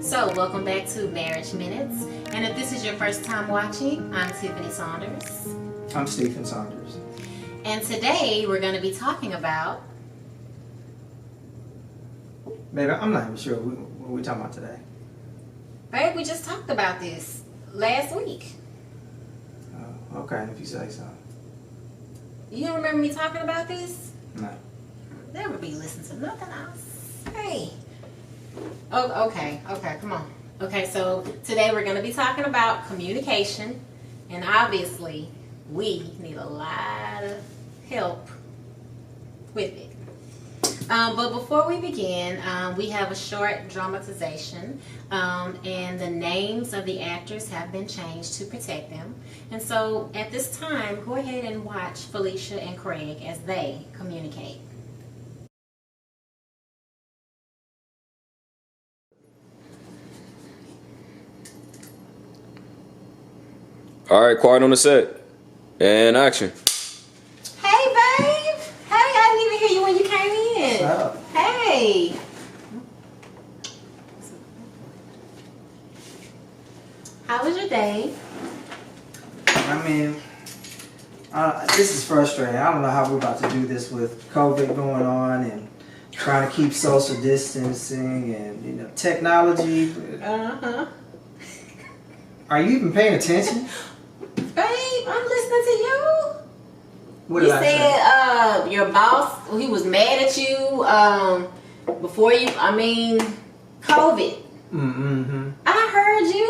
So, welcome back to Marriage Minutes. And if this is your first time watching, I'm Tiffany Saunders. I'm Stephen Saunders. And today we're going to be talking about... Baby, I'm not even sure what we're talking about today. Babe, we just talked about this last week. Okay, if you say so. You don't remember me talking about this? No. Never be listening to nothing else. Hey. Oh, okay, come on. Okay, so today we're going to be talking about communication. And obviously, we need a lot of help with it. But before we begin, we have a short dramatization. And the names of the actors have been changed to protect them. And so at this time, go ahead and watch Felicia and Craig as they communicate. All right, quiet on the set. And action. Hey, babe. Hey, I didn't even hear you when you came in. What's up? Hey. How was your day? I mean, this is frustrating. I don't know how we're about to do this with COVID going on and trying to keep social distancing and, technology. Uh-huh. Are you even paying attention? Babe, I'm listening to you. What You did I said your boss, he was mad at you before you, COVID. Mm-hmm. I heard you.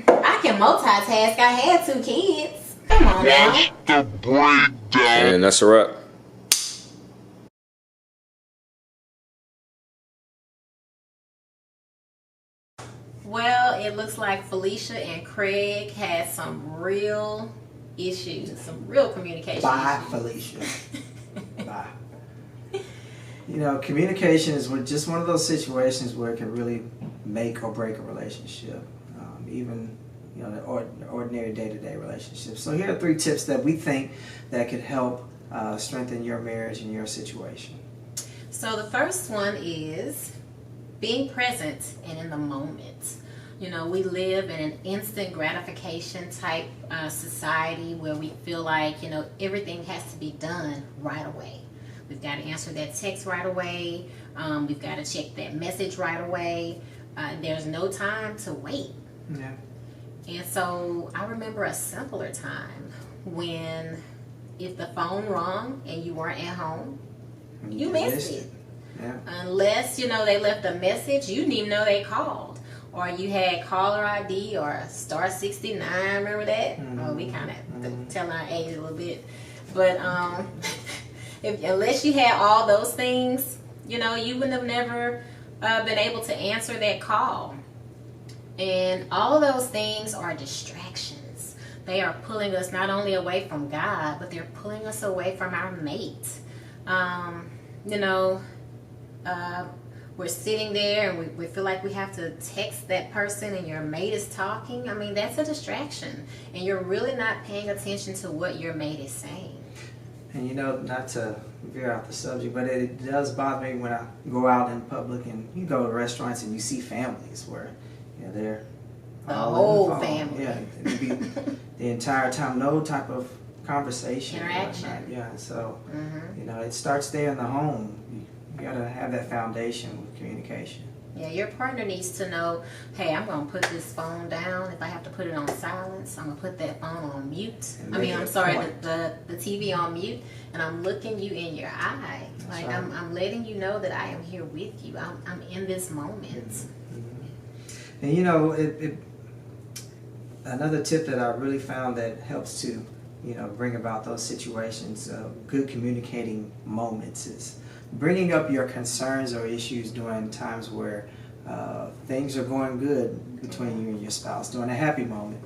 I can multitask. I had 2 kids. Come on now. And that's a wrap. Well, it looks like Felicia and Craig had some real issues, some real communication Bye, issues. Felicia. Bye. Communication is just one of those situations where it can really make or break a relationship, even the ordinary day-to-day relationship. So here are 3 tips that we think that could help strengthen your marriage and your situation. So the first one is being present and in the moment. We live in an instant gratification type society where we feel like, everything has to be done right away. We've got to answer that text right away. We've got to check that message right away. There's no time to wait. Yeah. And so I remember a simpler time when if the phone rung and you weren't at home, you missed it. Yeah. Unless, they left a message, you didn't even know they called. Or you had caller ID or star 69, remember that? Mm-hmm. Oh, we kind of telling our age a little bit. But unless you had all those things, you wouldn't have never been able to answer that call. And all of those things are distractions. They are pulling us not only away from God, but they're pulling us away from our mate. We're sitting there and we feel like we have to text that person and your mate is talking. That's a distraction. And you're really not paying attention to what your mate is saying. And not to veer off the subject, but it does bother me when I go out in public and you go to restaurants and you see families where they're the all whole in the phone. family. Yeah, it'd be the entire time, no type of conversation. Interaction. Yeah, so it starts there in the home. You got to have that foundation with communication. Yeah, your partner needs to know, hey, I'm going to put this phone down. If I have to put it on silence, I'm going to put that phone on mute. The TV on mute, and I'm looking you in your eye. That's like, right. I'm letting you know that I am here with you. I'm in this moment. And another tip that I really found that helps to, bring about those situations, good communicating moments is bringing up your concerns or issues during times where things are going good between you and your spouse, during a happy moment,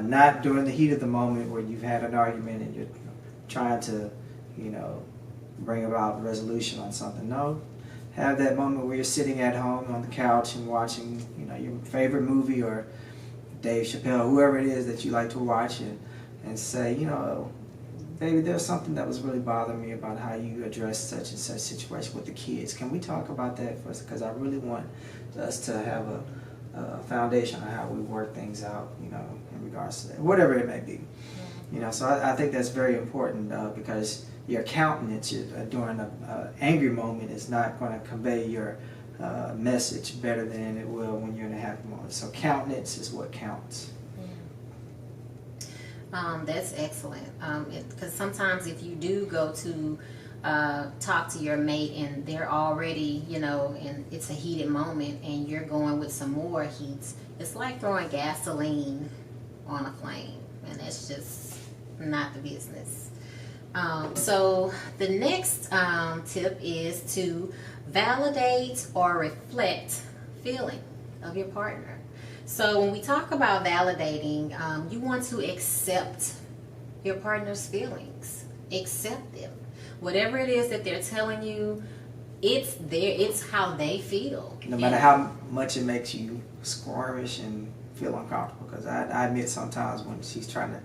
not during the heat of the moment where you've had an argument and you're trying to, bring about resolution on something. No, have that moment where you're sitting at home on the couch and watching, your favorite movie or Dave Chappelle, whoever it is that you like to watch, and say, baby, there's something that was really bothering me about how you addressed such and such situation with the kids. Can we talk about that first? Because I really want us to have foundation on how we work things out, you know, in regards to that, whatever it may be. You know, so I think that's very important because your countenance during an angry moment is not going to convey your message better than it will when you're in a happy moment. So countenance is what counts. That's excellent. Because sometimes if you do go to talk to your mate and they're already, you know, and it's a heated moment and you're going with some more heat, it's like throwing gasoline on a flame, and that's just not the business. So the next tip is to validate or reflect feeling of your partner. So when we talk about validating, you want to accept your partner's feelings. Accept them. Whatever it is that they're telling you, it's how they feel. No matter how much it makes you squirmish and feel uncomfortable. Because I admit sometimes when she's trying to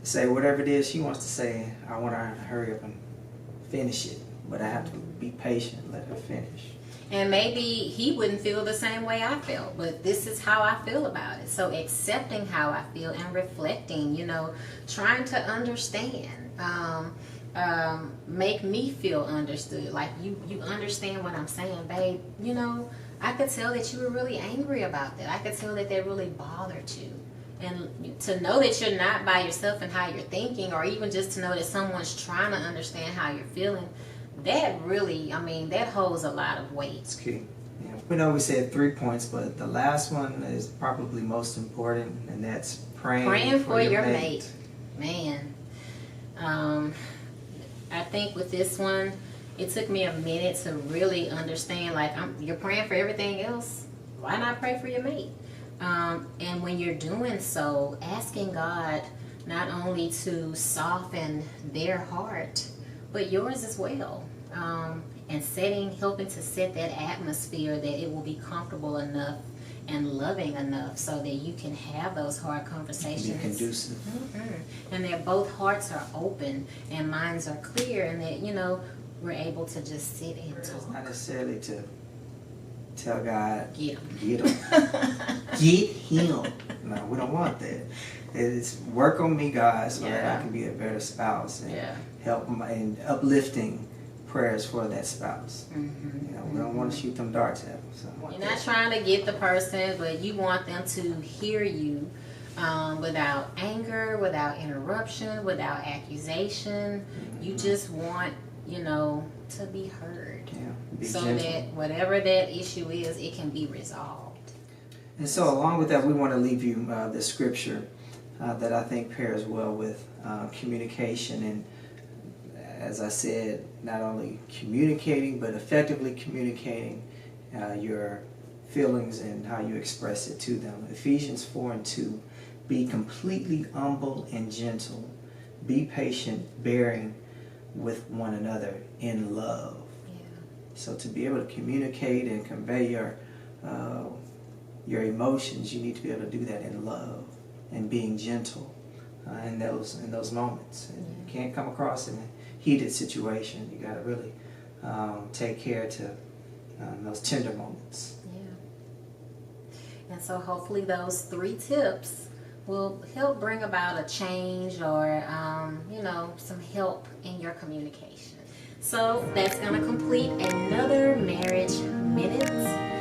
say whatever it is she wants to say, I want her to hurry up and finish it. But I have to be patient and let her finish. And maybe he wouldn't feel the same way I felt, but this is how I feel about it. So accepting how I feel and reflecting, you know, trying to understand, make me feel understood. Like you understand what I'm saying, babe. You know, I could tell that you were really angry about that. I could tell that really bothered you. And to know that you're not by yourself in how you're thinking, or even just to know that someone's trying to understand how you're feeling, that really, I mean, that holds a lot of weight. It's key. Yeah. We know we said 3 points, but the last one is probably most important, and that's praying for your mate. Man, I think with this one, it took me a minute to really understand, like, you're praying for everything else. Why not pray for your mate? And when you're doing so, asking God not only to soften their heart, but yours as well. And helping to set that atmosphere that it will be comfortable enough and loving enough so that you can have those hard conversations. Be conducive. And that both hearts are open and minds are clear, and that, you know, we're able to just sit and It's talk. not necessarily to tell God, Get him. Get him. Get him. No, we don't want that. It's work on me, God, so that I can be a better spouse and help and uplifting prayers for that spouse. You know, we don't want to shoot them darts at them. So You're not trying to get the person, but you want them to hear you without anger, without interruption, without accusation. You just want, you know, to be heard. Be so gentle. that whatever that issue is, it can be resolved. And so along with that, we want to leave you the scripture that I think pairs well with communication. And as I said, not only communicating, but effectively communicating your feelings and how you express it to them. Ephesians 4:2, be completely humble and gentle. Be patient, bearing with one another in love. So to be able to communicate and convey your emotions, you need to be able to do that in love and being gentle in those moments. And you can't come across in a heated situation. You got to really take care to those tender moments. And so hopefully those 3 tips will help bring about a change or, you know, some help in your communication. So that's going to complete another Marriage Minute.